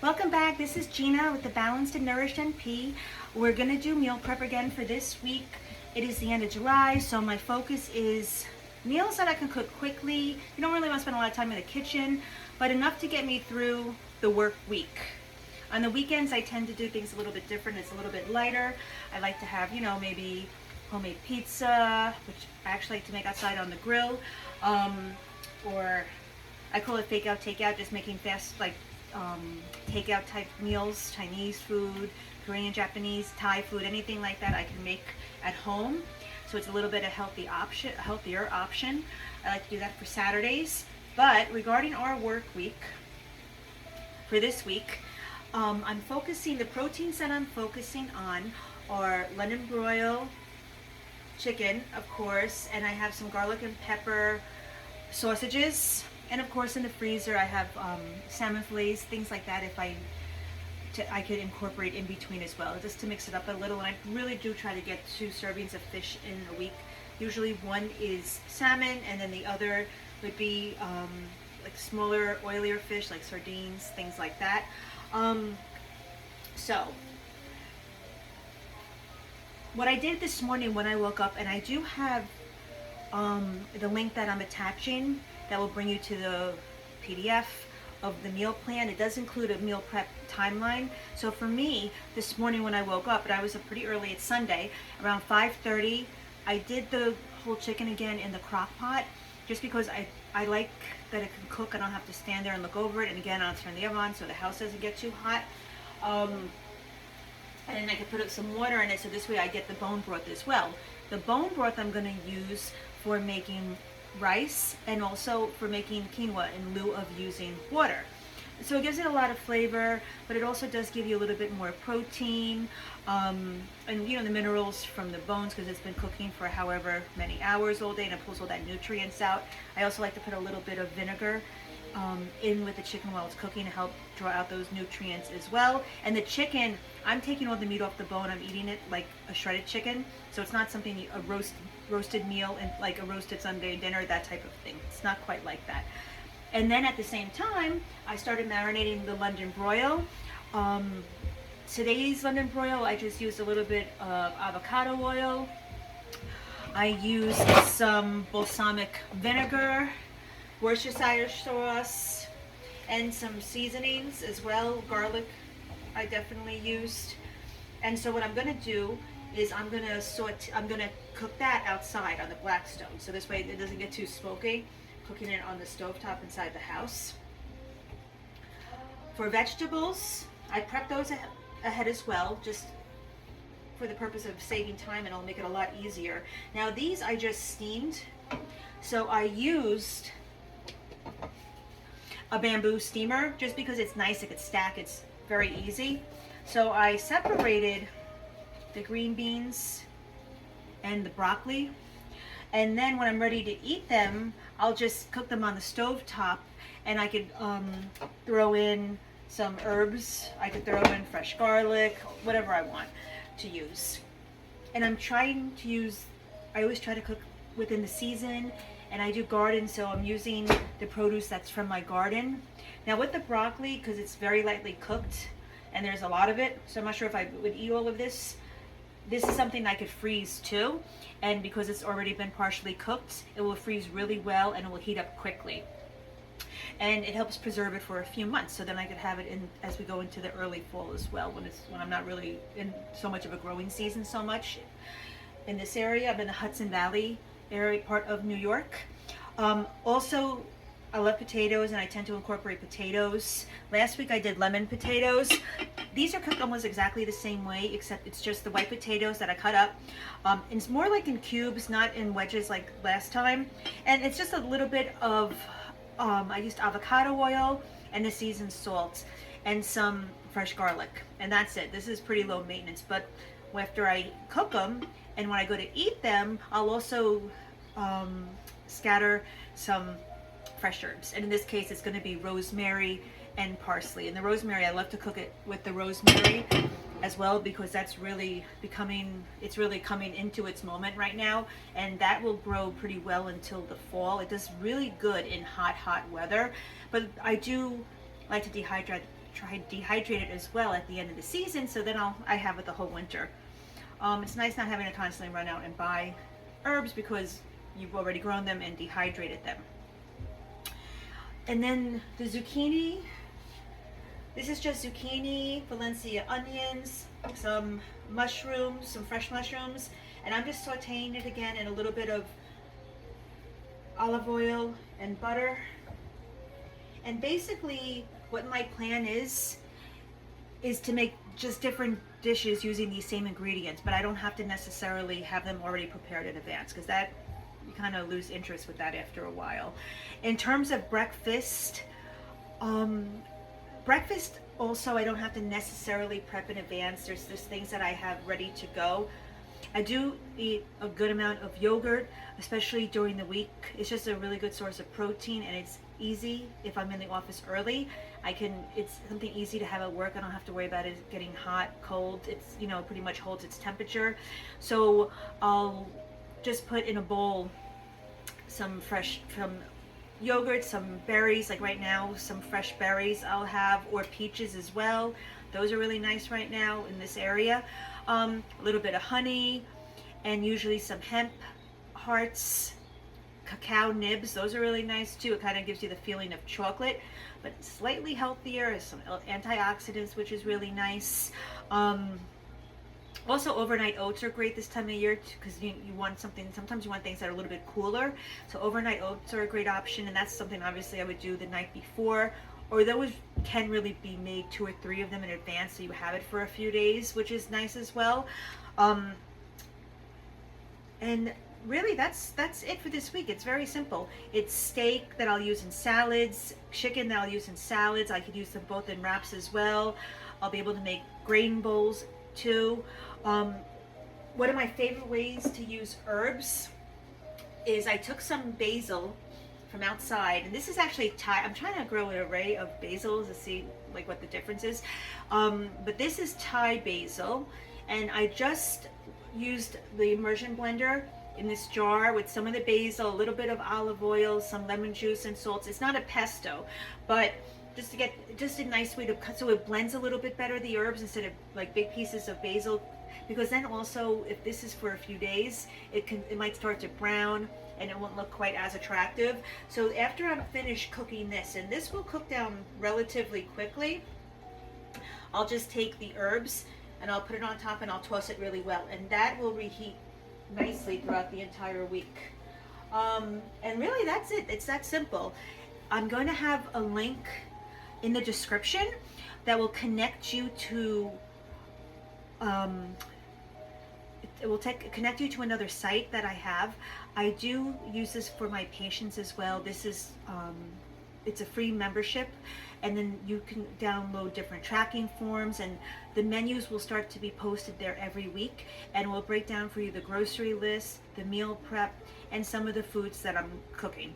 Welcome back. This is Gina with the Balanced Nourished NP. We're going to do meal prep again for this week. It is the end of July, so my focus is meals that I can cook quickly. You don't really want to spend a lot of time in the kitchen, but enough to get me through the work week. On the weekends, I tend to do things a little bit different. It's a little bit lighter. I like to have, maybe homemade pizza, which I actually like to make outside on the grill, or I call it fake out, takeout, just making fast, takeout type meals, Chinese food, Korean, Japanese, Thai food, anything like that I can make at home. So it's a little bit of healthier option. I like to do that for Saturdays. But regarding our work week, for this week, the proteins that I'm focusing on are London broil, chicken, of course, and I have some garlic and pepper sausages. And of course in the freezer I have salmon fillets, things like that I could incorporate in between as well, just to mix it up a little. And I really do try to get 2 servings of fish in a week. Usually one is salmon and then the other would be like smaller, oilier fish like sardines, things like that. So what I did this morning when I woke up, and I do have the link that I'm attaching that will bring you to the PDF of the meal plan. It does include a meal prep timeline. So for me, this morning when I woke up, and I was up pretty early, it's Sunday, around 5:30, I did the whole chicken again in the crock pot, just because I like that it can cook. I don't have to stand there and look over it. And again, I'll turn the oven on so the house doesn't get too hot. And then I can put some water in it, so this way I get the bone broth as well. The bone broth I'm going to use for making rice and also for making quinoa in lieu of using water. So it gives it a lot of flavor, but it also does give you a little bit more protein, and the minerals from the bones, because it's been cooking for however many hours all day, and it pulls all that nutrients out. I also like to put a little bit of vinegar in with the chicken while it's cooking to help draw out those nutrients as well. And the chicken, I'm taking all the meat off the bone. I'm eating it like a shredded chicken, so it's not something a roasted meal and like a roasted Sunday dinner, that type of thing. It's not quite like that. And then at the same time, I started marinating the London broil. Today's London broil, I just used a little bit of avocado oil. I used some balsamic vinegar, Worcestershire sauce, and some seasonings as well. Garlic I definitely used. And so what I'm going to do is I'm going to cook that outside on the black stove, so this way it doesn't get too smoky, cooking it on the stovetop inside the house. For vegetables, I prep those ahead as well, just for the purpose of saving time, and it'll make it a lot easier. Now these I just steamed, so I used a bamboo steamer just because it's nice, it could stack, it's very easy. So I separated the green beans and the broccoli, and then when I'm ready to eat them, I'll just cook them on the stove top, and I could throw in some herbs. I could throw in fresh garlic, whatever I want to use. And I always try to cook within the season, and I do garden, so I'm using the produce that's from my garden. Now with the broccoli, because it's very lightly cooked and there's a lot of it, so I'm not sure if I would eat all of this. This is something I could freeze too, and because it's already been partially cooked, it will freeze really well and it will heat up quickly. And it helps preserve it for a few months, so then I could have it in as we go into the early fall as well, when I'm not really in so much of a growing season so much in this area. I'm in the Hudson Valley area, part of New York. Also, I love potatoes, and I tend to incorporate potatoes. Last week I did lemon potatoes. These are cooked almost exactly the same way, except it's just the white potatoes that I cut up. It's more like in cubes, not in wedges like last time. And it's just a little bit of, I used avocado oil and the seasoned salt and some fresh garlic. And that's it. This is pretty low maintenance. But after I cook them and when I go to eat them, I'll also scatter some fresh herbs, and in this case it's going to be rosemary and parsley. And the rosemary, I love to cook it with the rosemary as well, because that's really it's really coming into its moment right now, and that will grow pretty well until the fall. It does really good in hot weather, but I do like to dehydrate try dehydrate it as well at the end of the season, so then I have it the whole winter. It's nice not having to constantly run out and buy herbs because you've already grown them and dehydrated them. And then the zucchini. This is just zucchini, Valencia onions, some mushrooms, some fresh mushrooms, and I'm just sauteing it again in a little bit of olive oil and butter. And basically what my plan is to make just different dishes using these same ingredients, but I don't have to necessarily have them already prepared in advance, because that, you kind of lose interest with that after a while. In terms of breakfast, breakfast also I don't have to necessarily prep in advance. There's things that I have ready to go. I do eat a good amount of yogurt, especially during the week. It's just a really good source of protein, and it's easy if I'm in the office early. It's something easy to have at work. I don't have to worry about it getting hot, cold. It's, you know, pretty much holds its temperature. So I'll just put in a bowl some yogurt, some berries, like right now, some fresh berries I'll have, or peaches as well. Those are really nice right now in this area. A little bit of honey, and usually some hemp hearts, cacao nibs. Those are really nice too. It kind of gives you the feeling of chocolate, but it's slightly healthier. Some antioxidants, which is really nice. Also, overnight oats are great this time of year because you want something, sometimes you want things that are a little bit cooler. So overnight oats are a great option, and that's something obviously I would do the night before, or those can really be made 2 or 3 of them in advance, so you have it for a few days, which is nice as well. And really that's it for this week. It's very simple. It's steak that I'll use in salads, chicken that I'll use in salads. I could use them both in wraps as well. I'll be able to make grain bowls too. One of my favorite ways to use herbs is I took some basil from outside, and this is actually Thai. I'm trying to grow an array of basils to see like what the difference is, but this is Thai basil, and I just used the immersion blender in this jar with some of the basil, a little bit of olive oil, some lemon juice and salts. It's not a pesto, but just to get just a nice way to cut so it blends a little bit better the herbs instead of like big pieces of basil, because then also if this is for a few days, it might start to brown and it won't look quite as attractive. So after I'm finished cooking this, and this will cook down relatively quickly, I'll just take the herbs and I'll put it on top and I'll toss it really well, and that will reheat nicely throughout the entire week. And really that's it. It's that simple. I'm going to have a link in the description that will connect you to connect you to another site that I have. I do use this for my patients as well. This is it's a free membership, and then you can download different tracking forms, and the menus will start to be posted there every week, and we'll break down for you the grocery list, the meal prep, and some of the foods that I'm cooking.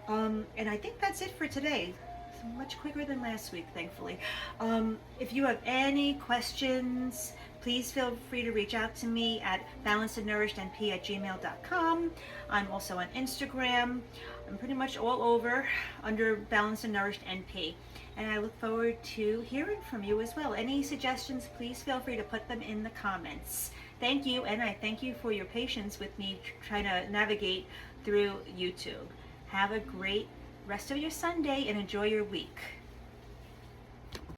And I think that's it for today. It's much quicker than last week, thankfully. If you have any questions, please feel free to reach out to me at balancednourished@gmail.com. I'm also on Instagram. I'm pretty much all over under Balanced and Nourished NP. And I look forward to hearing from you as well. Any suggestions, please feel free to put them in the comments. Thank you, and I thank you for your patience with me trying to navigate through YouTube. Have a great rest of your Sunday and enjoy your week.